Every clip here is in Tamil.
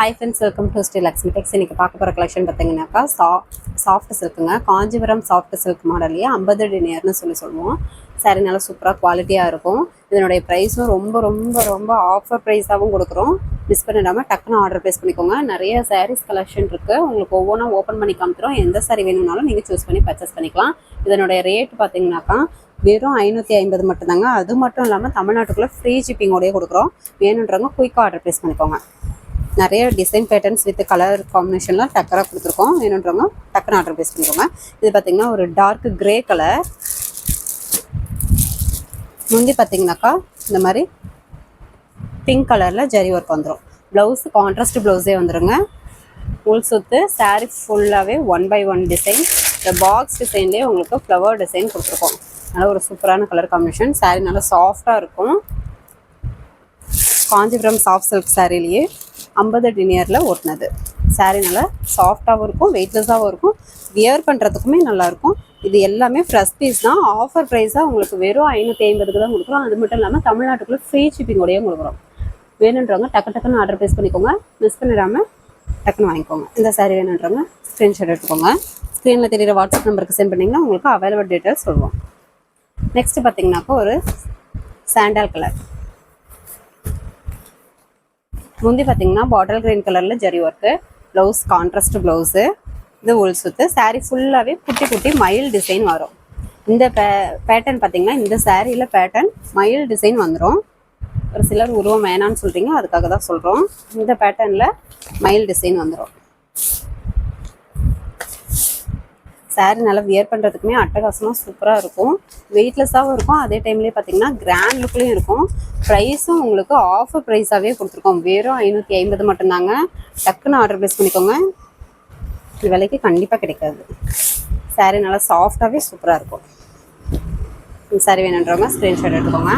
Hi friends, welcome to Sri Lakshmi Tex. இன்றைக்கி பார்க்க போகிற கலெக்ஷன் பார்த்தீங்கன்னாக்கா சாஃப்ட் சில்க்குங்க. காஞ்சிபுரம் சாஃப்ட் சில்க் மாடல்லையே 50 டினியர்னு சொல்லுவோம். சாரி நல்லா சூப்பராக குவாலிட்டியாக இருக்கும். இதனுடைய ப்ரைஸும் ரொம்ப ரொம்ப ரொம்ப ஆஃபர் ப்ரைஸாகவும் கொடுக்குறோம். மிஸ் பண்ணிடாமல் டக்குன்னு ஆர்டர் ப்ளேஸ் பண்ணிக்கோங்க. நிறைய சாரீஸ் கலெக்ஷன் இருக்குது. உங்களுக்கு ஒவ்வொன்றா ஓப்பன் பண்ணி காமிக்கிறோம். எந்த சாரி வேணும்னாலும் நீங்கள் சூஸ் பண்ணி பர்ச்சேஸ் பண்ணிக்கலாம். இதனுடைய ரேட் பார்த்தீங்கன்னாக்கா வெறும் 550 மட்டும்தாங்க. அது மட்டும் இல்லாமல் தமிழ்நாட்டுக்குள்ளே ஃப்ரீ ஷிப்பிங்கோடய கொடுக்குறோம். வேணுன்றவங்க குயிக்காக ஆர்டர் ப்ளேஸ் பண்ணிக்கோங்க. நிறைய டிசைன் பேட்டர்ன்ஸ் வித் கலர் காம்பினேஷன்லாம் டக்கராக கொடுத்துருக்கோம். வேணுன்றவங்க டக்குன்னு ஆர்டர் ப்ளேஸ் பண்ணிக்கோங்க. இது பார்த்திங்கன்னா ஒரு டார்க் கிரே கலர். முந்தி பார்த்திங்கனாக்கா இந்த மாதிரி பிங்க் கலரில் ஜரி ஒர்க் வந்துடும். ப்ளவுஸ் கான்ட்ராஸ்ட் ப்ளவுஸே வந்துடுங்க. ஃபுல் சுத்து சாரீ ஃபுல்லாகவே 1 by 1 டிசைன். இந்த பாக்ஸ் டிசைன்லேயே உங்களுக்கு ஃப்ளவர் டிசைன் கொடுத்துருக்கோம். நல்லா ஒரு சூப்பரான கலர் காம்பினேஷன். சாரீ நல்லா சாஃப்டாக இருக்கும். காஞ்சிபுரம் சாஃப்ட் சில்க் சாரிலேயே 50 டினியரில் ஓட்டினது. சாரீ நல்லா சாஃப்டாகவும் இருக்கும், வெயிட்லெஸ்ஸாகவும் இருக்கும், வியர் பண்ணுறதுக்குமே நல்லாயிருக்கும். இது எல்லாமே ஃப்ரெஷ் பீஸ் தான். ஆஃபர் ப்ரைஸாக உங்களுக்கு வெறும் 550 தான் கொடுக்குறோம். அது மட்டும் இல்லாமல் தமிழ்நாட்டுக்குள்ளே ஃப்ரீ ஷிப்பிங்கோடையும் கொடுக்குறோம். வேணுன்றவங்க டக்குன்னு ஆர்டர் ப்ளேஸ் பண்ணிக்கோங்க. மிஸ் பண்ணிடாமல் டக்குன்னு வாங்கிக்கோங்க. இந்த சாரீ வேணுன்றவங்க ஸ்க்ரீன்ஷாட் எடுத்துக்கோங்க. ஸ்க்ரீனில் தெரியிற வாட்ஸ்அப் நம்பருக்கு சென்ட் பண்ணிங்கன்னா உங்களுக்கு அவைலபிள் டீட்டெயில்ஸ் சொல்லுவோம். நெக்ஸ்ட்டு பார்த்தீங்கன்னாக்கா ஒரு சாண்டல் கலர். முந்தி பார்த்தீங்கன்னா பாட்டில் கிரீன் கலரில் zari work. Blouse contrast blouse. இது உள் சுத்து. சாரீ ஃபுல்லாகவே குட்டி குட்டி மயில் டிசைன் வரும். இந்த பேட்டர்ன் பார்த்தீங்கன்னா இந்த சாரியில் பேட்டர்ன் மயில் டிசைன் வந்துடும். ஒரு சிலர் உருவம் வேணான்னு சொல்கிறீங்க, அதுக்காக தான் சொல்கிறோம். இந்த பேட்டர்னில் மயில் டிசைன் வந்துடும். சாரீ நல்லா வியர் பண்ணுறதுக்குமே அட்டகாசமாக சூப்பராக இருக்கும். வெயிட்லெஸ்ஸாகவும் இருக்கும். அதே டைம்லேயே பார்த்தீங்கன்னா கிராண்ட் லுக்லேயும் இருக்கும். ப்ரைஸும் உங்களுக்கு ஆஃபர் ப்ரைஸாகவே கொடுத்துருக்கோம். வெறும் 550 மட்டும்தாங்க. டக்குன்னு ஆர்டர் ப்ளேஸ் பண்ணிக்கோங்க. இது விலைக்கு கண்டிப்பாக கிடைக்காது. சாரீ நல்லா சாஃப்டாகவே சூப்பராக இருக்கும். இந்த சாரீ வேணுன்றவங்க ஸ்க்ரீன்ஷாட் எடுத்துக்கோங்க.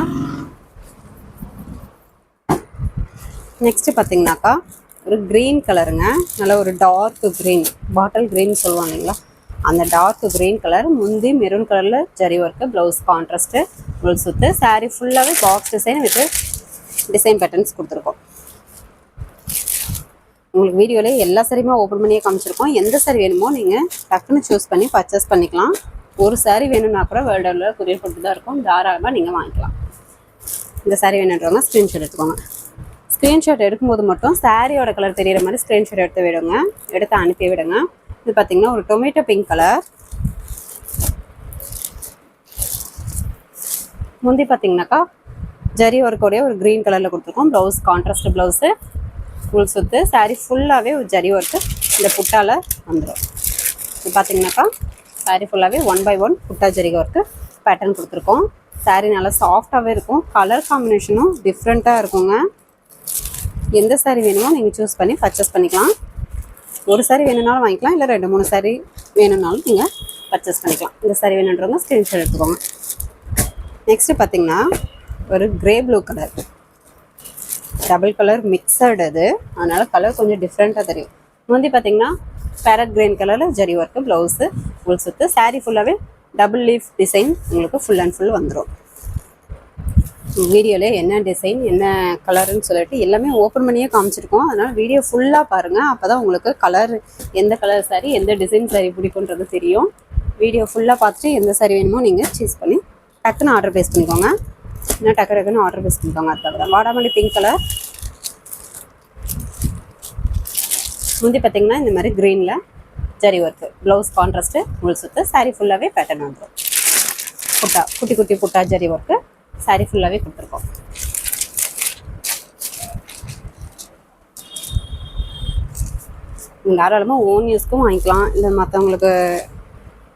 நெக்ஸ்ட்டு பார்த்தீங்கன்னாக்கா ஒரு க்ரீன் கலருங்க. நல்லா ஒரு டார்க் க்ரீன், பாட்டில் க்ரீன் சொல்லுவாங்க இல்லைங்களா, அந்த டார்க் க்ரீன் கலர். முந்தி மெரூன் கலரில் ஜரி ஒர்க்கு. ப்ளவுஸ் கான்ட்ராஸ்ட்டு உள் சுத்து. சாரீ ஃபுல்லாகவே box design with design patterns கொடுத்துருக்கோம். உங்களுக்கு வீடியோவில் எல்லா சாரியுமே ஓப்பன் பண்ணியே காமிச்சிருக்கோம். எந்த சாரி வேணுமோ நீங்கள் டக்குன்னு சூஸ் பண்ணி பர்ச்சேஸ் பண்ணிக்கலாம். ஒரு சாரீ வேணும்னா கூட வேர்ல்டில் கொரியர் போட்டு தான் இருக்கும். தாராளமாக நீங்கள் வாங்கிக்கலாம். இந்த சாரீ வேணுன்றவங்க ஸ்க்ரீன்ஷாட் எடுத்துக்கோங்க. ஸ்க்ரீன்ஷாட் எடுக்கும்போது மட்டும் சாரியோட கலர் தெரிகிற மாதிரி ஸ்க்ரீன்ஷாட் எடுத்து விடுங்க. எடுத்து அனுப்பி விடுங்க. இது பார்த்தீங்கன்னா ஒரு டொமேட்டோ பிங்க் கலர். முந்தி பார்த்தீங்கன்னாக்கா ஜரி ஒர்க்கோடைய ஒரு க்ரீன் கலரில் கொடுத்துருக்கோம். Blouse contrast blouse. ஃபுல் சுத்து. சாரீ ஃபுல்லாகவே ஒரு ஜரி ஒர்க்கு இந்த புட்டால் வந்துடும். இது பார்த்தீங்கன்னாக்கா சாரீ ஃபுல்லாகவே 1 by 1 புட்டா ஜரி ஒர்க்கு பேட்டர்ன் கொடுத்துருக்கோம். சாரீ நல்லா சாஃப்டாகவே இருக்கும். கலர் காம்பினேஷனும் டிஃப்ரெண்ட்டாக இருக்குங்க. எந்த சாரீ வேணுமோ நீங்கள் சூஸ் பண்ணி பர்ச்சேஸ் பண்ணிக்கலாம். ஒரு சாரீ வேணும்னாலும் வாங்கிக்கலாம், இல்லை 2-3 சாரீ வேணும்னாலும் நீங்கள் பர்ச்சேஸ் பண்ணிக்கலாம். இந்த சாரீ வேணுன்றவங்க ஸ்க்ரீன்ஷாட் எடுத்துக்கோங்க. நெக்ஸ்ட்டு பார்த்தீங்கன்னா ஒரு grey blue colour. Double colour mixed அது, அதனால் கலர் கொஞ்சம் டிஃப்ரெண்ட்டாக தெரியும். முந்தி பார்த்தீங்கன்னா பேரட் கிரீன் கலரில் ஜரி ஒர்க்கு. ப்ளவுஸு உள் சுத்து. சாரீ ஃபுல்லாகவே டபுள் லீஃப் டிசைன் உங்களுக்கு ஃபுல் அண்ட் ஃபுல் வந்துடும். வீடியோவில் என்ன டிசைன் என்ன கலருன்னு சொல்லிட்டு எல்லாமே ஓப்பன் பண்ணியே காமிச்சிருக்கோம். அதனால் வீடியோ ஃபுல்லாக பாருங்கள். அப்போ தான் உங்களுக்கு கலர், எந்த கலர் சாரீ எந்த டிசைன் சாரீ பிடிக்குன்றது தெரியும். வீடியோ ஃபுல்லாக பார்த்துட்டு எந்த சாரீ வேணுமோ நீங்கள் சூஸ் பண்ணி டக்குன்னு ஆர்டர் ப்ளேஸ் பண்ணிக்கோங்க. இன்னும் டக்குன்னு ஆர்டர் ப்ளேஸ் பண்ணிக்கோங்க. அதுக்காக தான் வாடாமல்லி பிங்க் கலர். முந்தி பார்த்திங்கன்னா இந்த மாதிரி க்ரீனில் ஜரி ஒர்க்கு. ப்ளவுஸ் கான்ட்ராஸ்ட்டு உள் சுத்து. சாரீ ஃபுல்லாகவே பேட்டர்ன் வந்துடும். புட்டா குட்டி குட்டி புட்டா ஜரி ஒர்க்கு சாரீ ஃபுல்லாகவே கொடுத்துருக்கோம். நீங்கள் தாராளமாக ஓன் யூஸ்க்கும் வாங்கிக்கலாம், இல்லை மற்றவங்களுக்கு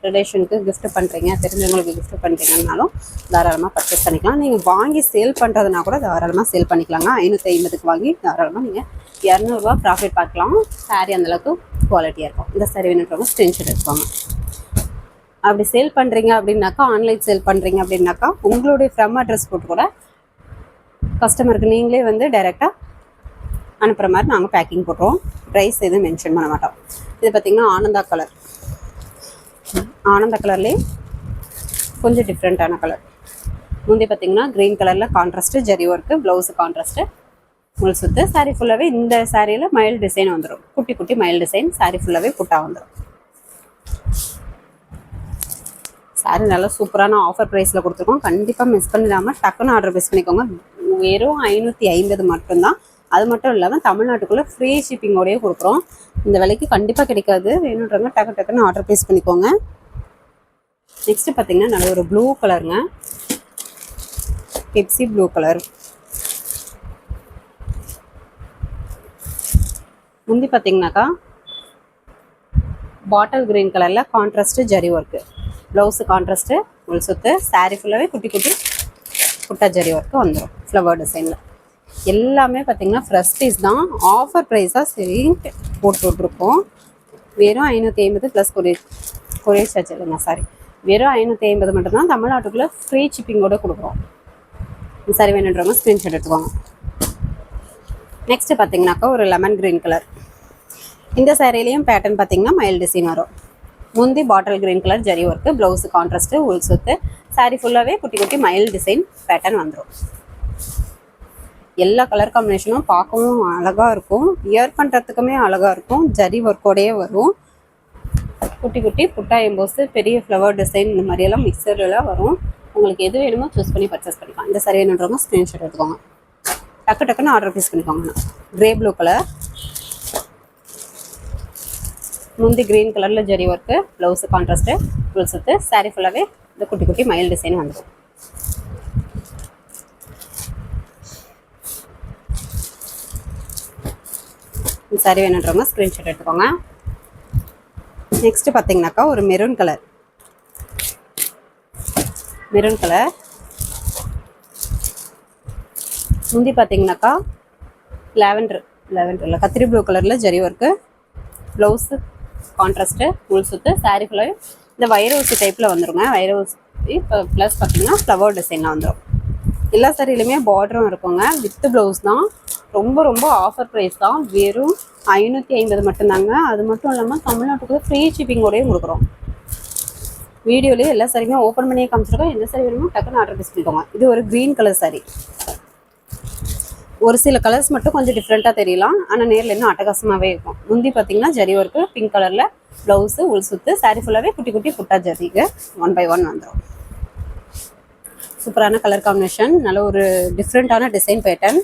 ரிலேஷனுக்கு கிஃப்ட் பண்ணுறீங்க, தெரிஞ்சவங்களுக்கு கிஃப்ட் பண்ணுறீங்கன்னாலும் தாராளமாக பர்ச்சேஸ் பண்ணிக்கலாம். நீங்கள் வாங்கி சேல் பண்ணுறதுனா கூட தாராளமாக சேல் பண்ணிக்கலாங்க. 550க்கு வாங்கி தாராளமாக நீங்கள் 200 ரூபா ப்ராஃபிட் பார்க்கலாம். சாரீ அந்தளவுக்கு குவாலிட்டியாக இருக்கும். இந்த சாரீ வேணுன்றவங்க ஸ்க்ரீன்ஷாட் எடுத்துக்கோங்க. அப்படி சேல் பண்ணுறீங்க அப்படின்னாக்கா, ஆன்லைன் சேல் பண்ணுறீங்க அப்படின்னாக்கா உங்களுடைய ஃப்ரம் அட்ரஸ் போட்டு கூட கஸ்டமருக்கு நீங்களே வந்து டைரெக்டாக அனுப்புகிற மாதிரி நாங்கள் பேக்கிங் போட்டுருவோம். ப்ரைஸ் எதுவும் மென்ஷன் பண்ண மாட்டோம். இது பார்த்திங்கன்னா ஆனந்தா கலர். ஆனந்தா கலர்லேயே கொஞ்சம் டிஃப்ரெண்ட்டான கலர். முந்தி பார்த்திங்கன்னா க்ரீன் கலரில் contrast zari work. Blouse contrast. உள் சுத்து. சாரீ ஃபுல்லாகவே இந்த சாரியில் மயில் டிசைன் வந்துடும். குட்டி குட்டி மயில் டிசைன். சாரீ ஃபுல்லாகவே புட்டா வந்துடும். சாரீ நல்லா சூப்பரான ஆஃபர் ப்ரைஸில் கொடுத்துருக்கோம். கண்டிப்பாக மிஸ் பண்ணிடாமல் டக்குன்னு ஆர்டர் ப்ளேஸ் பண்ணிக்கோங்க. வெறும் 550 மட்டும்தான். அது மட்டும் இல்லாமல் தமிழ்நாட்டுக்குள்ளே ஃப்ரீ ஷிப்பிங்கோடையே கொடுக்குறோம். இந்த விலைக்கு கண்டிப்பாக கிடைக்காது. வேணுன்றவங்க டக்குன்னு ஆர்டர் ப்ளேஸ் பண்ணிக்கோங்க. நெக்ஸ்ட் பார்த்தீங்கன்னா நல்ல ஒரு ப்ளூ கலருங்க. Pepsi blue colour. முந்தி பார்த்தீங்கன்னாக்கா பாட்டில் கிரீன் கலரில் contrast zari work. Blouse contrast உள் சுத்து. சாரீ ஃபுல்லாகவே குட்டி குட்டி புட்டா ஜரி ஒர்க்கு வந்துடும் ஃப்ளவர் டிசைனில். எல்லாமே பார்த்தீங்கன்னா ஃப்ரெஷ் பீஸ் தான். ஆஃபர் ப்ரைஸாக சரி போட்டு விட்ருக்கோம். வெறும் 550 ப்ளஸ் கொரியர் சார்ஜ் இல்லைங்க. சாரி, வெறும் 550 மட்டும்தான். தமிழ்நாட்டுக்குள்ளே ஃப்ரீ ஷிப்பிங்கோடு கொடுக்குறோம். சாரி வேணுன்றவங்க ஸ்க்ரீன்ஷாட் எடுத்துக்கோங்க. நெக்ஸ்ட்டு பார்த்தீங்கன்னாக்கா ஒரு லெமன் க்ரீன் கலர். இந்த சாரிலையும் பேட்டர்ன் பார்த்தீங்கன்னா மயில் டிசைன் வரும். முந்தி bottle green colour zari work. Blouse contrast உள் சுத்து. சாரீ ஃபுல்லாகவே குட்டி குட்டி மயில் டிசைன் பேட்டர்ன் வந்துடும். எல்லா கலர் காம்பினேஷனும் பார்க்கவும் அழகாக இருக்கும். வியர் பண்ணுறதுக்குமே அழகாக இருக்கும். ஜரி ஒர்க்கோடையே வரும். குட்டி குட்டி புட்டா எம்போஸு, பெரிய ஃப்ளவர் டிசைன், இந்த மாதிரியெல்லாம் மிக்சர்லாம் வரும். உங்களுக்கு எது வேணுமோ சூஸ் பண்ணி பர்ச்சேஸ் பண்ணிக்கலாம். இந்த சாரி வேணுன்றவங்க ஸ்க்ரீன்ஷாட் எடுத்துக்கோங்க. டக்குன்னு ஆர்டர் ப்ளேஸ் பண்ணிக்கோங்க. Grey blue colour. முந்தி க்ரீன் கலரில் zari work. Blouse contrast full சுத்து. சாரீ ஃபுல்லாகவே இந்த குட்டி குட்டி மயில் டிசைன் வந்துடும். இந்த சாரி வேணுன்றவங்க ஸ்க்ரீன்ஷாட் எடுத்துக்கோங்க. நெக்ஸ்ட்டு பார்த்தீங்கன்னாக்கா ஒரு மெரூன் கலர். Maroon colour. முந்தி பார்த்தீங்கன்னாக்கா லாவெண்டரில் கத்திரி ப்ளூ கலரில் ஜரி ஒர்க்கு. ப்ளவுஸு கான்ட்ராஸ்ட்டு உள் சுத்து. சாரீ ஃபுல்லாகவே இந்த வைரவுசி டைப்பில் வந்துடுங்க. வைரவுசி இப்போ ப்ளஸ் பார்த்தீங்கன்னா ஃப்ளவர் டிசைனில் வந்துடும். எல்லா சாரிலையுமே பார்டரும் இருக்குங்க. வித்து ப்ளவுஸ் தான். ரொம்ப ரொம்ப ஆஃபர் ப்ரைஸ் தான். வெறும் 550 மட்டும்தாங்க. அது மட்டும் இல்லாமல் தமிழ்நாட்டுக்குள்ளே ஃப்ரீ ஷிப்பிங்கோடையும் கொடுக்குறோம். வீடியோலேயே எல்லா சாரியுமே ஓப்பன் பண்ணியே காமிச்சிருக்கோம். எந்த சாரி வேணுமோ டக்குன்னு ஆர்டர் ப்ளேஸ் பண்ணிக்கோங்க. இது ஒரு க்ரீன் கலர் சாரி. ஒரு சில கலர்ஸ் மட்டும் கொஞ்சம் டிஃப்ரெண்ட்டாக தெரியலாம். ஆனால் நேரில் இன்னும் அட்டகாசமாகவே இருக்கும். முந்தி பார்த்தீங்கன்னா ஜரி ஒர்க்கு பிங்க் கலரில். ப்ளவுஸு உள் சுத்து. சாரீ ஃபுல்லாகவே குட்டி குட்டி புட்டா ஜரிக்கு 1 by 1 வந்துடும். சூப்பரான கலர் காம்பினேஷன். நல்ல ஒரு டிஃப்ரெண்ட்டான டிசைன் பேட்டர்ன்.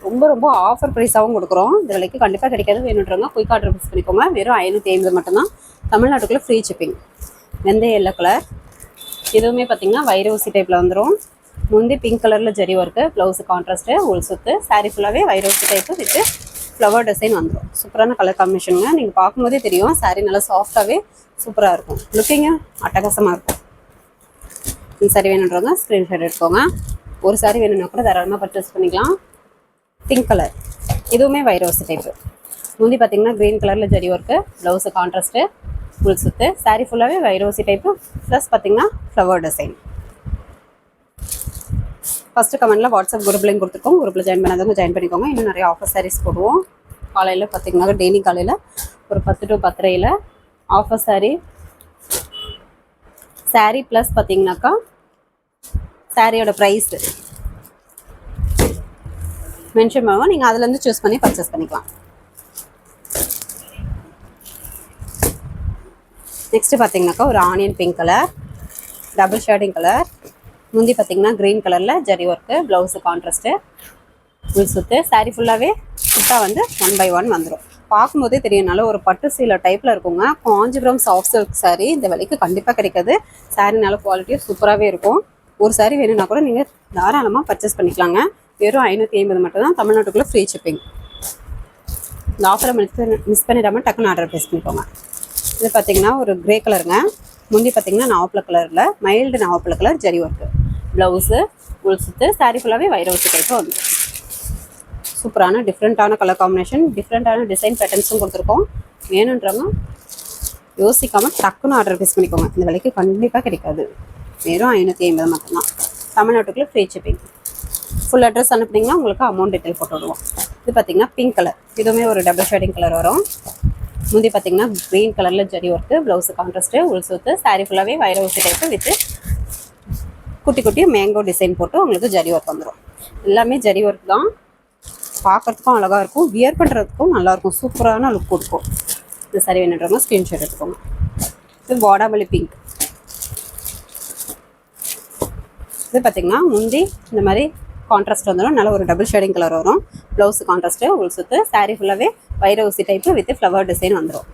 ரொம்ப ரொம்ப ஆஃபர் ப்ரைஸாகவும் கொடுக்குறோம். இந்த விலைக்கு கண்டிப்பாக கிடைக்காது. வேணுன்றவங்க குயிக் ஆர்டர் ப்ளேஸ் பண்ணிக்கோங்க. வெறும் 550 மட்டும்தான். தமிழ்நாட்டுக்குள்ளே ஃப்ரீ ஷிப்பிங். வெந்தய எல்லோ கலர். இதுவுமே பார்த்தீங்கன்னா வைரவுசி டைப்பில் வந்துடும். முந்தி பிங்க் கலரில் ஜரி ஒர்க்கு. ப்ளவுஸு கான்ட்ராஸ்ட்டு உள் சுத்து. சாரீ ஃபுல்லாகவே வைரவுசி டைப்பு வித்து ஃப்ளவர் டிசைன் வந்துடும். சூப்பரான கலர் காம்பினேஷனுங்க. நீங்கள் பார்க்கும்போதே தெரியும் சாரீ நல்லா சாஃப்டாகவே சூப்பராக இருக்கும். லுக்கிங்க அட்டகாசமாக இருக்கும். இந்த சாரி வேணுன்றவங்க ஸ்க்ரீன்ஷாட் எடுத்துக்கோங்க. ஒரு சாரி வேணும்னா கூட தாராளமாக பர்ச்சேஸ் பண்ணிக்கலாம். Pink colour. இதுவுமே வைரவுசி டைப்பு. முந்தி பார்த்தீங்கன்னா க்ரீன் கலரில் ஜரி ஒர்க்கு. ப்ளவுஸு கான்ட்ராஸ்ட்டு உள் சுத்து. சாரீ ஃபுல்லாகவே வைரவுசி டைப்பு ப்ளஸ் பார்த்தீங்கன்னா ஃப்ளவர் டிசைன். ஃபஸ்ட்டு கமெண்ட்டில் வாட்ஸ்அப் குரூப் லிங்க் கொடுத்துருக்கோம். குரூப்பில் ஜாயின் பண்ணாதவங்க ஜாயின் பண்ணிக்கோங்க. இன்னும் நிறைய ஆஃபர் சாரீஸ் போடுவோம். காலையில் பார்த்தீங்கன்னா டெய்லி காலையில் ஒரு 10 to 10:30 ஆஃபர் சாரீ ப்ளஸ் பார்த்தீங்கன்னாக்கா சாரியோட ப்ரைஸு மென்ஷன் பண்ணுவோம். நீங்கள் அதுலேருந்து சூஸ் பண்ணி பர்ச்சேஸ் பண்ணிக்கலாம். நெக்ஸ்ட்டு பார்த்தீங்கன்னாக்கா ஒரு onion pink colour. Double shading colour. முந்தி பார்த்தீங்கன்னா க்ரீன் கலரில் ஜரி ஒர்க்கு. ப்ளவுஸு கான்ட்ராஸ்ட்டு உள் சுத்து. சாரீ ஃபுல்லாகவே சுத்தா வந்து 1 by 1 வந்துடும். பார்க்கும்போதே தெரியனால ஒரு பட்டு சீலை டைப்பில் இருக்குங்க. Kanchipuram soft silk sari. இந்த விலைக்கு கண்டிப்பாக கிடைக்காது. சாரீ நல்ல குவாலிட்டியும் சூப்பராகவே இருக்கும். ஒரு சாரீ வேணும்னா கூட நீங்கள் தாராளமாக பர்ச்சேஸ் பண்ணிக்கலாங்க. வெறும் 550 மட்டும் தான். தமிழ்நாட்டுக்குள்ளே ஃப்ரீ ஷிப்பிங். இந்த ஆஃபரை மிஸ் பண்ணிடாமல் டக்குன்னு ஆர்டர் ப்ளேஸ் பண்ணிக்கோங்க. இது பார்த்தீங்கன்னா ஒரு கிரே கலருங்க. முந்தி பார்த்தீங்கன்னா நாவப்பழ கலரில் மைல்டு நாவப்பழ கலர் ஜரி ஒர்க்கு. ப்ளவுஸு உள் சுத்து. சாரீ ஃபுல்லாகவே வைரவுசி டைப்பு வந்து சூப்பரான டிஃப்ரெண்ட்டான கலர் காம்பினேஷன். டிஃப்ரெண்ட்டான டிசைன் பேட்டர்ன்ஸும் கொடுத்துருக்கோம். வேணுன்றவங்க யோசிக்காமல் டக்குன்னு ஆர்டர் ப்ளேஸ் பண்ணிக்கோங்க. இந்த விலைக்கு கண்டிப்பாக கிடைக்காது. வெறும் 550 மட்டும்தான். தமிழ்நாட்டுக்குள்ளே ஃப்ரீ ஷிப்பிங். ஃபுல் அட்ரஸ் அனுப்புனீங்கன்னா உங்களுக்கு அமௌண்ட் டீட்டெயில் போட்டு விடுவோம். இது பார்த்தீங்கன்னா பிங்க் கலர். இதுவுமே ஒரு டபுள் ஷேடிங் கலர் வரும். முந்தி பார்த்தீங்கன்னா க்ரீன் கலரில் ஜரி ஒர்க்கு. ப்ளவுஸு கான்ட்ராஸ்ட்டு உள் சுத்து. சாரீ ஃபுல்லாகவே வைரவுசி டைப்பு வித்து குட்டி குட்டி மேங்கோ டிசைன் போட்டு உங்களுக்கு ஜரி ஒர்க் வந்துடும். எல்லாமே ஜரி ஒர்க் தான். பார்க்குறதுக்கும் அழகாக இருக்கும், வியர் பண்ணுறதுக்கும் நல்லாயிருக்கும், சூப்பரான லுக் கொடுக்கும். இந்த சாரி வேணுன்றவங்க ஸ்க்ரீன்ஷாட் எடுத்துக்கோங்க. இது வாடாமல்லி பிங்க். இது பார்த்திங்கன்னா முந்தி இந்த மாதிரி கான்ட்ராஸ்ட் வந்துடும், நல்ல ஒரு டபுள் ஷேடிங் கலர் வரும். ப்ளவுஸ் கான்ட்ராஸ்ட்டு, உள் சுற்று, சாரீ ஃபுல்லாகவே வைர ஊசி டைப்பு வித் ஃப்ளவர் டிசைன் வந்துடும்.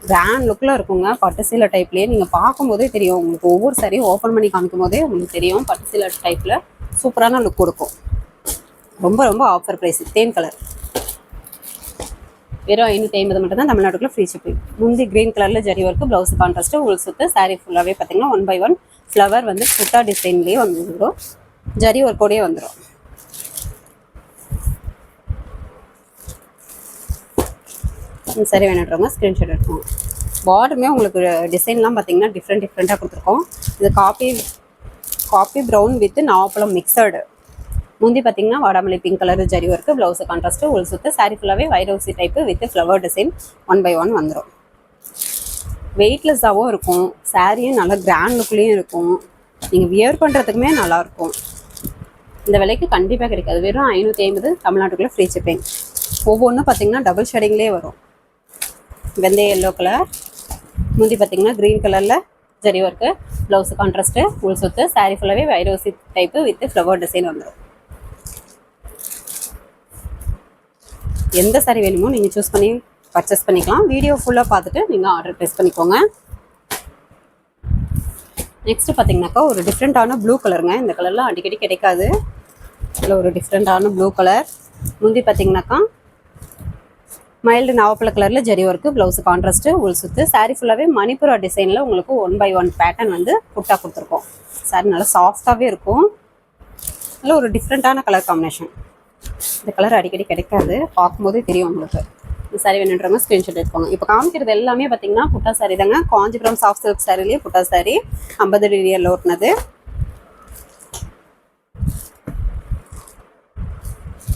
கிராண்ட் லுக்கில் இருக்குங்க, பட்டு சீலை டைப்லேயே. நீங்கள் பார்க்கும்போதே தெரியும் உங்களுக்கு, ஒவ்வொரு சாரியும் ஓப்பன் பண்ணி காமிக்கும் போதே உங்களுக்கு தெரியும் பட்டு சீலை டைப்பில் சூப்பரான லுக் கொடுக்கும். ரொம்ப ரொம்ப ஆஃபர் ப்ரைஸ். தேன் கலர் வெறும் 550 மட்டும் தான் தமிழ்நாட்டுக்குள்ள ஃப்ரீ ஷிப்பிங். முந்தி க்ரீன் கலரில் ஜரி ஒர்க்கு, ப்ளவுஸ் கான்ட்ராஸ்ட்டு, உள் சுற்று, சாரீ ஃபுல்லாகவே பார்த்தீங்கன்னா 1 by 1 ஃப்ளவர் வந்து புட்டா டிசைன்லேயே வந்துடும், ஜரி ஒர்க்கோடயே வந்துடும். சரி வேணுன்றவங்க ஸ்க்ரீன்ஷாட் எடுத்துக்கோங்க. பார்டருமே உங்களுக்கு டிசைன்லாம் பார்த்தீங்கன்னா டிஃப்ரெண்ட்டாக கொடுத்துருக்கோம். இது காப்பி ப்ரௌன் வித் நாவப்பழம் மிக்சடு. முந்தி பார்த்தீங்கன்னா வாடாமல்லி pink colour zari work, blouse contrast, உள் சுற்று, சாரீ ஃபுல்லாகவே வைரவுசி type with flower design 1 by 1 வந்துடும். வெயிட்லெஸ்ஸாகவும் இருக்கும், சாரியும் நல்லா கிராண்ட் லுக்லேயும் இருக்கும், நீங்கள் வியர் பண்ணுறதுக்குமே நல்லாயிருக்கும். இந்த விலைக்கு கண்டிப்பாக கிடைக்காது. வெறும் 550 தமிழ்நாட்டுக்குள்ளே ஃப்ரீ ஷிப்பிங். ஒவ்வொன்றும் பார்த்தீங்கன்னா டபுள் ஷேடிங்லேயே வரும். வெந்தய எல்லோ கலர், முந்தி பார்த்தீங்கன்னா க்ரீன் கலரில் ஜரி ஒர்க்கு, ப்ளவுஸ் கான்ட்ராஸ்ட்டு, உள் சுற்று, சாரீ ஃபுல்லாகவே வைரோசி டைப்பு வித் ஃப்ளவர் டிசைன் வந்துடும். எந்த சாரீ வேணுமோ நீங்கள் சூஸ் பண்ணி பர்ச்சேஸ் பண்ணிக்கலாம். வீடியோ ஃபுல்லாக பார்த்துட்டு நீங்கள் ஆர்டர் ப்ளேஸ் பண்ணிக்கோங்க. நெக்ஸ்ட்டு பார்த்தீங்கன்னாக்கா ஒரு டிஃப்ரெண்ட்டான ப்ளூ கலருங்க. இந்த கலர்லாம் அடிக்கடி கிடைக்காது. இதில் ஒரு டிஃப்ரெண்ட்டான ப்ளூ கலர். முந்தி பார்த்தீங்கன்னாக்கா மைல்டு நாவப்பழ கலரில் ஜரி ஒர்க்கு, ப்ளவுஸ் கான்ட்ராஸ்ட்டு, உள் சுற்று, சாரீ ஃபுல்லாகவே மணிப்புரா டிசைனில் உங்களுக்கு 1 by 1 பேட்டர்ன் வந்து புட்டா கொடுத்துருக்கோம். சாரி நல்லா சாஃப்டாகவே இருக்கும். நல்ல ஒரு டிஃப்ரெண்ட்டான கலர் காம்பினேஷன். இந்த கலர் அடிக்கடி கிடைக்காது, பார்க்கும்போதே தெரியும் உங்களுக்கு. இந்த சாரி வேணுன்றவங்க ஸ்க்ரீன்ஷாட் எடுத்துக்கோங்க. இப்போ காமிக்கிறது எல்லாமே பார்த்தீங்கன்னா புட்டா சாரி தாங்க. காஞ்சிபுரம் சாஃப்ட் சில்க் சாரிலேயே புட்டா சாரி 50 டிகிரியில் ஓட்டினது.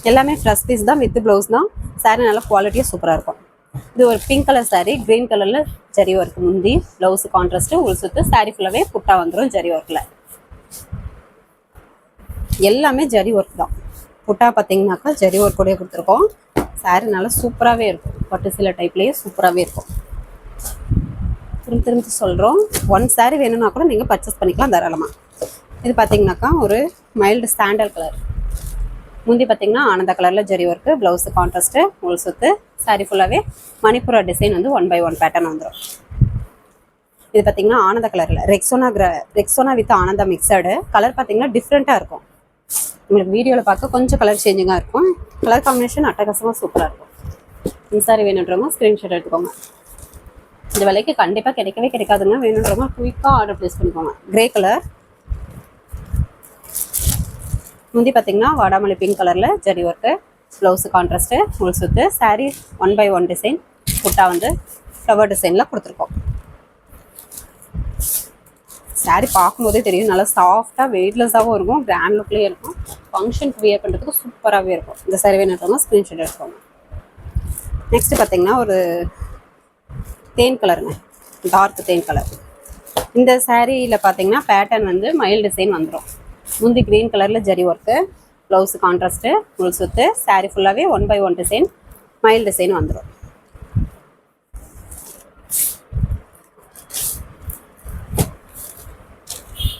எல்லாமே ஃப்ரெஷ் பீஸ் தான், வித் ப்ளவுஸ் தான். சாரி நல்லா குவாலிட்டியாக சூப்பராக இருக்கும். இது ஒரு பிங்க் கலர் சாரி, க்ரீன் கலரில் ஜரி ஒர்க், முந்தி ப்ளவுஸ் கான்ட்ராஸ்ட்டு, உள் சுற்று, சாரி ஃபுல்லாகவே புட்டா வந்துடும் ஜரி ஒர்க்கில். எல்லாமே ஜரி ஒர்க் தான். புட்டா பார்த்தீங்கன்னாக்கா ஜரி ஒர்க்கோடய கொடுத்துருக்கோம். சாரி நல்லா சூப்பராகவே இருக்கும், பட்டு சில டைப்லேயே சூப்பராகவே இருக்கும். திரும்பி சொல்கிறோம், 1 சாரி வேணும்னா கூட நீங்கள் பர்ச்சேஸ் பண்ணிக்கலாம் தாராளமாக. இது பார்த்தீங்கன்னாக்கா ஒரு மைல்டு சாண்டல் கலர். முந்தி பார்த்தீங்கன்னா ஆனந்த கலரில் ஜரி ஒர்க்கு, ப்ளவுஸு கான்ட்ராஸ்ட்டு, உள் சுற்று, சாரி ஃபுல்லாகவே மணிப்புரா டிசைன் வந்து 1 by 1 பேட்டர்ன் வந்துடும். இது பார்த்தீங்கன்னா ஆனந்த கலரில் Rexona with Ananda mixed. Colour பார்த்தீங்கன்னா டிஃப்ரெண்ட்டாக இருக்கும். உங்களுக்கு வீடியோவில் பார்க்க கொஞ்சம் கலர் சேஞ்சிங்காக இருக்கும். கலர் காம்பினேஷன் அட்டகாசமாக சூப்பராக இருக்கும். இந்த சாரி வேணுன்றவங்க ஸ்க்ரீன்ஷாட் எடுத்துக்கோங்க. இந்த விலைக்கு கண்டிப்பாக கிடைக்கவே கிடைக்காதுங்க. வேணுன்றவங்க குயிக்காக ஆர்டர் ப்ளேஸ் பண்ணிக்கோங்க. Grey colour. முந்தி பார்த்தீங்கன்னா வாடாமல்லி பிங்க் கலரில் ஜரி ஒர்க்கு, ப்ளவுஸு கான்ட்ராஸ்ட்டு, உள் சுற்று, சாரீ 1 by 1 டிசைன் புட்டா வந்து ஃப்ளவர் டிசைனில் கொடுத்துருக்கோம். சாரீ பார்க்கும்போதே தெரியும், நல்லா சாஃப்டாக வெயிட்லெஸ்ஸாகவும் இருக்கும், கிராண்ட் லுக்லேயே இருக்கும். ஃபங்க்ஷனுக்கு வியர் பண்ணுறதுக்கு சூப்பராகவே இருக்கும். இந்த சாரி வேணுன்றவங்க ஸ்க்ரீன்ஷாட் எடுத்துக்கோங்க. நெக்ஸ்ட்டு பார்த்தீங்கன்னா ஒரு தேன் கலருங்க, டார்க் தேன் கலர். இந்த சாரியில் பார்த்தீங்கன்னா பேட்டர்ன் வந்து மயில் டிசைன் வந்துடும். முந்தி க்ரீன் கலரில் ஜரி ஒர்க்கு, ப்ளவுஸு கான்ட்ராஸ்ட்டு, உள் சுற்று, சாரீ ஃபுல்லாகவே 1 by 1 டிசைன் மயில் டிசைன் வந்துடும்.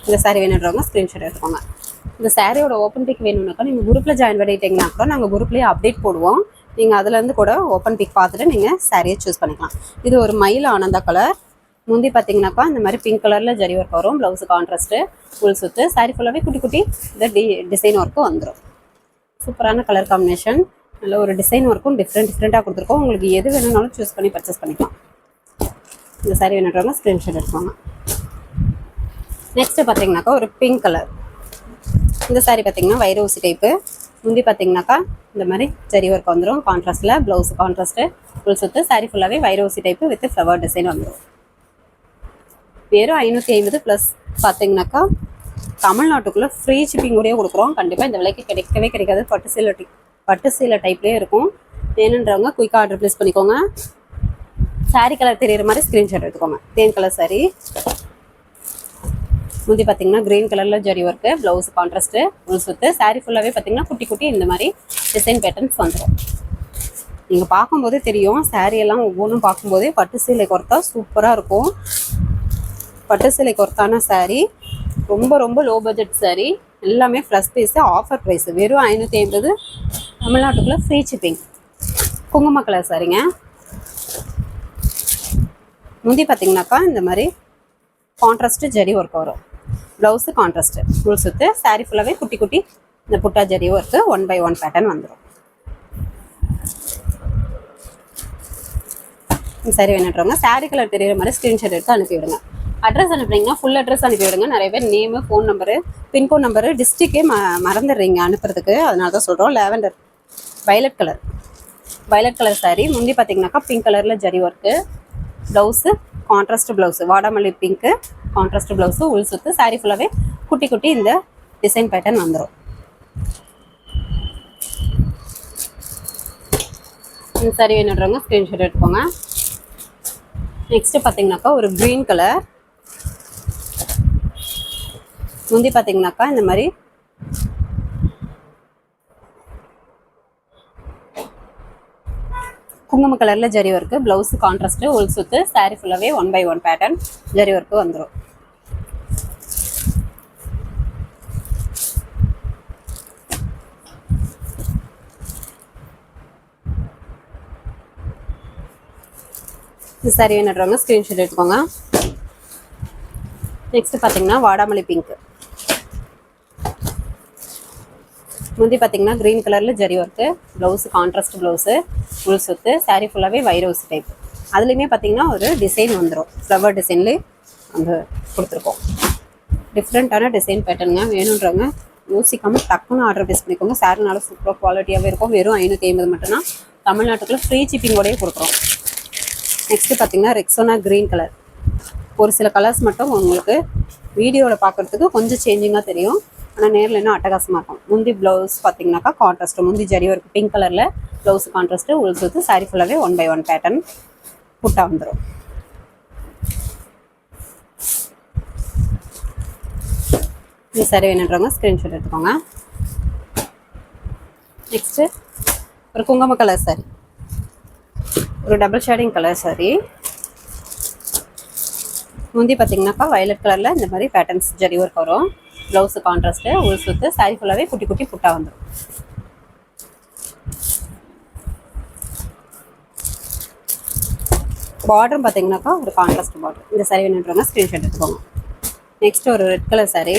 இந்த சாரி வேணுன்றவங்க ஸ்க்ரீன்ஷாட் எடுத்துக்கோங்க. இந்த சாரியோட ஓப்பன் பிக் வேணும்னாக்கா நீங்கள் குரூப்பில் ஜாயின் பண்ணிட்டீங்கன்னா கூட நாங்கள் குரூப்லேயே அப்டேட் போடுவோம். நீங்கள் அதுலேருந்து கூட ஓப்பன் பிக் பார்த்துட்டு நீங்கள் சாரியை சூஸ் பண்ணிக்கலாம். இது ஒரு மயில் ஆனந்தா கலர். முந்தி பார்த்தீங்கன்னாக்கா இந்த மாதிரி பிங்க் கலரில் ஜரி ஒர்க் வரும், ப்ளவுஸு கான்ட்ராஸ்ட்டு, உள் சுற்று, சாரி ஃபுல்லாகவே குட்டி குட்டி இந்த டிசைன் ஒர்க்கு வந்துடும். சூப்பரான கலர் காம்பினேஷன். நல்ல ஒரு டிசைன் ஒர்க்கும் டிஃப்ரெண்ட்டாக கொடுத்துருக்கோம். உங்களுக்கு எது வேணும்னாலும் சூஸ் பண்ணி பர்ச்சேஸ் பண்ணிக்கலாம். இந்த சாரி வேணுன்றவங்க ஸ்க்ரீன்ஷாட் எடுத்துவாங்க. நெக்ஸ்ட்டு பார்த்தீங்கன்னாக்கா ஒரு பிங்க் கலர். இந்த சாரி பார்த்தீங்கன்னா வைரூசி டைப்பு. முந்தி பார்த்தீங்கன்னாக்கா இந்த மாதிரி ஜரி ஒர்க் வந்துடும், கான்ட்ராஸ்ட்டில் ப்ளவுஸ் கான்ட்ராஸ்ட்டு, ஃபுல் சுற்று, சாரி ஃபுல்லாகவே வைரூசி டைப்பு வித் ஃப்ளவர் டிசைன் வந்துடும். வெறும் 550 ப்ளஸ் பார்த்தீங்கன்னாக்கா தமிழ்நாட்டுக்குள்ளே ஃப்ரீ ஷிப்பிங் கூடயே கொடுக்குறோம். கண்டிப்பாக இந்த விலைக்கு கிடைக்கவே கிடைக்காது. பட்டு சீலை டைப்லேயே இருக்கும். வேணுன்றவங்க குயிக்காக ஆர்டர் ப்ளேஸ் பண்ணிக்கோங்க. சாரி கலர் தெரியிற மாதிரி ஸ்க்ரீன்ஷாட் எடுத்துக்கோங்க. தேன் கலர் சாரி. முந்தி பார்த்தீங்கன்னா க்ரீன் கலரில் ஜரி ஒர்க்கு, ப்ளவுஸ் கான்ட்ராஸ்ட்டு, உள் சுத்து. சாரீ ஃபுல்லாகவே பார்த்தீங்கன்னா குட்டி குட்டி இந்த மாதிரி டிசைன் பேட்டர்ன்ஸ் வந்துடும். நீங்கள் பார்க்கும்போதே தெரியும், சாரீ எல்லாம் ஒவ்வொன்றும் பார்க்கும்போதே பட்டு சேலை கொர்த்தா சூப்பராக இருக்கும். பட்டு சேலை கொர்த்தான சாரீ, ரொம்ப ரொம்ப லோ பட்ஜெட் சாரீ, எல்லாமே ஃப்ளஷ் பீஸு, ஆஃபர் ப்ரைஸு, வெறும் 550. தமிழ்நாட்டுக்குள்ளே ஃப்ரீ ஷிப்பிங். குங்கும கலர் சாரீங்க. முந்தி பார்த்தீங்கன்னாக்கா இந்த மாதிரி கான்ட்ராஸ்ட்டு ஜரி ஒர்க் வரும். ப்ளவுஸு கான்ட்ராஸ்ட்டு, ஃபுல் சுத்து. சாரீ ஃபுல்லாகவே குட்டி குட்டி இந்த புட்டா ஜரி ஒர்க்கு 1/1 பேட்டர்ன் வந்துடும். சரி வேணுன்றவங்க சாரீ கலர் தெரியுற மாதிரி ஸ்க்ரீன்ஷாட் எடுத்து அனுப்பிவிடுங்க. அட்ரஸ் அனுப்புறீங்கன்னா ஃபுல் அட்ரஸ் அனுப்பிவிடுங்க. நிறைய பேர் name, phone number, pincode number, டிஸ்ட்ரிக்டே மறந்துடுறீங்க அனுப்புறதுக்கு. அதனால தான் சொல்கிறோம். Lavender violet colour sari. முந்தி பார்த்தீங்கன்னாக்கா பிங்க் கலரில் zari work, blouse contrast blouse, வாடாமல்லி பிங்க்கு கான்ட்ராஸ்ட் ப்ளவுஸு, உள் சுத்து. சாரீ ஃபுல்லாகவே குட்டி குட்டி இந்த டிசைன் பேட்டர்ன் வந்துடும். இந்த சாரீ வேணுன்றவங்க ஸ்க்ரீன்ஷாட் எடுத்துக்கோங்க. நெக்ஸ்ட்டு பார்த்தீங்கன்னாக்கா ஒரு க்ரீன் கலர். முந்தி பார்த்தீங்கன்னாக்கா இந்த மாதிரி குங்கும கலரில் ஜரி ஒர்க்கு, ப்ளவுஸு கான்ட்ராஸ்ட்டு, உள் சுத்து. சாரீ ஃபுல்லாகவே 1/1 பேட்டர்ன் ஜரி ஒர்க்கு வந்துடும். இது சாரீ வேணுன்றவங்க ஸ்க்ரீன்ஷாட் எடுத்துக்கோங்க. நெக்ஸ்ட் பார்த்தீங்கன்னா வாடாமல்லி பிங்க். முந்தி பார்த்தீங்கன்னா க்ரீன் கலரில் zari work, blouse contrast blouse, உள் சுத்து. சாரீ ஃபுல்லாகவே வைரோசி டைப். அதுலேயுமே பார்த்தீங்கன்னா ஒரு டிசைன் வந்துடும். ஃப்ளவர் டிசைன்லேயே வந்து கொடுத்துருக்கோம். டிஃப்ரெண்ட்டான டிசைன் பேட்டர்னுங்க. வேணுன்றவங்க யோசிக்காமல் டக்குன்னு ஆர்டர் பேஸ் பண்ணிக்கோங்க. சாரீனால சூப்பராக குவாலிட்டியாகவே இருக்கும். வெறும் 550 மட்டும்தான். தமிழ்நாட்டுக்குள்ளே ஃப்ரீ ஷிப்பிங்கோடய கொடுக்குறோம். நெக்ஸ்ட்டு பார்த்தீங்கன்னா ரெக்ஸோனா க்ரீன் கலர். ஒரு சில கலர்ஸ் மட்டும் உங்களுக்கு வீடியோவில் பார்க்குறதுக்கு கொஞ்சம் சேஞ்சிங்காக தெரியும். ஆனால் நேரில் இன்னும் அட்டகாசமாக இருக்கும். முந்தி ப்ளவுஸ் பார்த்தீங்கன்னாக்கா கான்ட்ராஸ்ட்டு, முந்தி ஜரி ஒர்க் பிங்க் கலரில், ப்ளவுஸ் கான்ட்ராஸ்ட்டு, உள் சுத்து. சாரீ ஃபுல்லாகவே 1/1 பேட்டர்ன் புட்டா வந்துடும். இந்த சாரீ வேணுன்றவங்க ஸ்க்ரீன்ஷாட் எடுத்துக்கோங்க. நெக்ஸ்ட்டு ஒரு குங்கும கலர் சாரீ, ஒரு டபுள் ஷேடிங் கலர் சாரீ. முந்தி பார்த்தீங்கன்னாக்கா வயலட் கலரில் இந்த மாதிரி பேட்டர்ன்ஸ் ஜரி ஒர்க் வரும். ப்ளவுஸு கான்ட்ராஸ்ட்டு, உள் சுத்து. சாரீ ஃபுல்லாகவே குட்டி குட்டி புட்டா வந்துடும். பார்டரும் பார்த்தீங்கன்னாக்கா ஒரு கான்ட்ராஸ்ட் பார்டர். இந்த சாரீ வேணுன்றவங்க ஸ்க்ரீன்ஷாட் எடுத்துக்கோங்க. நெக்ஸ்ட் ஒரு ரெட் கலர் சாரீ.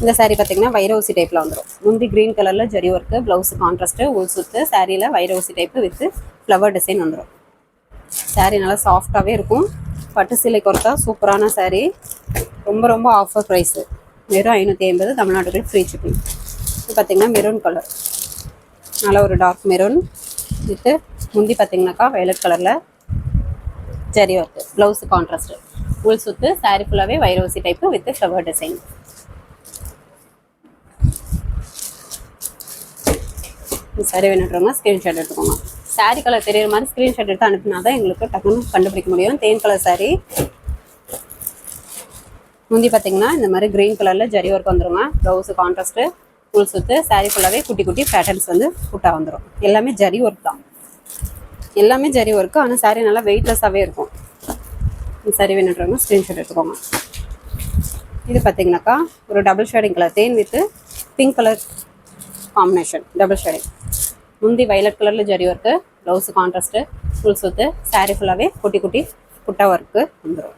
இந்த சாரீ பார்த்தீங்கன்னா வைரோசி டைப்பில் வந்துடும். முந்தி க்ரீன் கலரில் ஜரி ஒர்க்கு, ப்ளவுஸு கான்ட்ராஸ்ட்டு, உள் சுத்து. சாரியில் வைரோசி டைப்பு வித்து ஃப்ளவர் டிசைன் வந்துடும். சாரீ நல்லா சாஃப்டாகவே இருக்கும். பட்டு சேலை கொர்த்தா சூப்பரான சாரீ. ரொம்ப ரொம்ப ஆஃபர் ப்ரைஸு, வெறும் 550. தமிழ்நாட்டுக்குள்ள ஃப்ரீ ஷிப்பிங். இது பார்த்தீங்கன்னா மெரூன் கலர், நல்லா ஒரு டார்க் மெரூன் வித்து முந்தி பார்த்தீங்கன்னாக்கா வயலட் கலரில் ஜரி ஒர்க்கு, ப்ளவுஸு கான்ட்ராஸ்ட்டு, உள் சுத்து. சாரீ ஃபுல்லாகவே வைரோசி type with flower design. Sari வேணுன்றவங்க ஸ்க்ரீன்ஷாட் எடுத்துக்கோங்க. சாரீ கலர் தெரியுற மாதிரி ஸ்க்ரீன்ஷாட் எடுத்து அனுப்பினா தான் எங்களுக்கு டக்குன்னு கண்டுபிடிக்க முடியும். தேன் கலர் சாரீ. முந்தி பார்த்தீங்கன்னா இந்த மாதிரி க்ரீன் கலரில் ஜரி ஒர்க் வந்துருங்க. ப்ளவுஸு கான்ட்ராஸ்ட்டு, உள் சுத்து. சாரீ ஃபுல்லாகவே குட்டி குட்டி பேட்டர்ன்ஸ் வந்து புட்டா வந்துடும். எல்லாமே ஜரி ஒர்க் தான், எல்லாமே ஜரி ஒர்க்கு. ஆனால் சாரீ நல்லா வெயிட்லெஸ்ஸாகவே இருக்கும். இந்த சாரீ வேணுன்றவங்க ஸ்க்ரீன்ஷாட் எடுத்துக்கோங்க. இது பார்த்தீங்கன்னாக்கா ஒரு double shading colour, than with pink colour combination, double shading. முந்தி வயலட் கலரில் zari work, blouse contrast, full சுத்து. சாரீ ஃபுல்லாகவே குட்டி குட்டி புட்டா ஒர்க்கு வந்துடும்.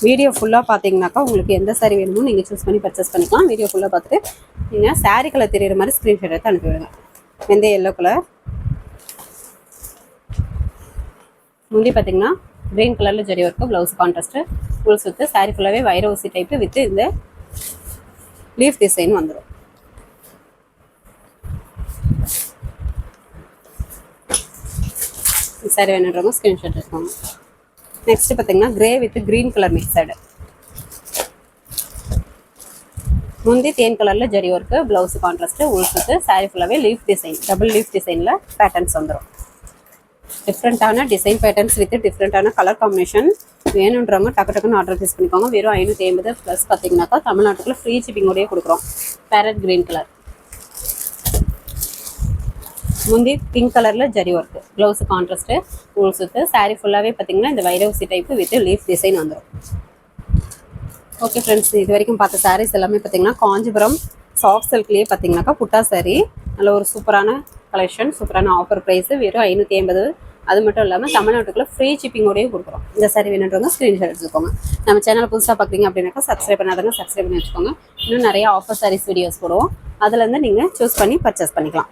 வீடியோ ஃபுல்லாக பார்த்தீங்கன்னாக்கா உங்களுக்கு எந்த சாரீ வேணுமோ நீங்கள் சூஸ் பண்ணி பர்ச்சேஸ் பண்ணிக்கலாம். வீடியோ ஃபுல்லாக பார்த்துட்டு நீங்கள் சாரீ கலர் தெரியுற மாதிரி ஸ்க்ரீன்ஷாட் எடுத்து அனுப்பிவிடுங்க. வெந்தய எல்லோ கலர். முந்தி பார்த்தீங்கன்னா க்ரீன் கலரில் zari work, blouse contrast, full சுத்து. சாரீ ஃபுல்லாகவே வைரோசி டைப்பு வித் இந்த லீஃப் டிசைன் வந்துடும். சாரீ வேணுன்றவங்க ஸ்க்ரீன்ஷாட் எடுத்துக்கோங்க. நெக்ஸ்ட் பார்த்தீங்கன்னா grey with green colour mixed. முந்தி தேன் கலரில் ஜரி ஒர்க்கு, ப்ளவுஸு கான்ட்ராஸ்ட்டு, உள் சுத்து. சாரீ ஃபுல்லாகவே லீஃப் டிசைன், டபுள் லீஃப் டிசைனில் பேட்டர்ன்ஸ் வந்துடும். டிஃப்ரெண்ட்டான டிசைன் பேட்டர்ன்ஸ் வித் டிஃப்ரெண்ட்டான கலர் காம்பினேஷன். வேணுன்றவங்க டக்குன்னு ஆர்டர் ப்ளேஸ் பண்ணிக்கோங்க. வெறும் 550 ப்ளஸ் பார்த்தீங்கன்னாக்கா தமிழ்நாட்டுக்குள்ள ஃப்ரீ ஷிப்பிங்கோடயே கொடுக்குறோம். பேரட் கிரீன் கலர், முந்தி பிங்க் கலரில் ஜரி ஒர்க்கு, ப்ளவுஸு கான்ட்ராஸ்ட்டு, நூல் சுத்து. சாரீ ஃபுல்லாகவே பார்த்தீங்கன்னா இந்த Vairaoosi type with leaf design வந்துடும். ஓகே ஃப்ரெண்ட்ஸ், இது வரைக்கும் பார்த்த சாரீஸ் எல்லாமே பார்த்தீங்கன்னா காஞ்சிபுரம் சாஃப்ட் சில்க்லேயே பார்த்தீங்கன்னாக்கா புட்டா சாரீ. நல்ல ஒரு சூப்பரான கலெக்ஷன், சூப்பரான ஆஃபர் ப்ரைஸு, வெறும் 550. அது மட்டும் இல்லாமல் தமிழ்நாட்டுக்குள்ள ஃப்ரீ ஷிப்பிங்கோடய கொடுக்குறோம். இந்த சாரீ வேணுன்றவங்க ஸ்க்ரீன்ஷாட் எடுத்துக்கோங்க. நம்ம சேனல் புதுசாக பார்க்குறீங்க அப்படின்னாக்கா சப்ஸ்கிரைப் பண்ணாதவங்க சப்ஸ்கிரைப் பண்ணி வச்சுக்கோங்க. இன்னும் நிறைய ஆஃபர் சாரீஸ் வீடியோஸ் போடுவோம். அதுலேருந்து நீங்கள் சூஸ் பண்ணி பர்ச்சேஸ் பண்ணிக்கலாம்.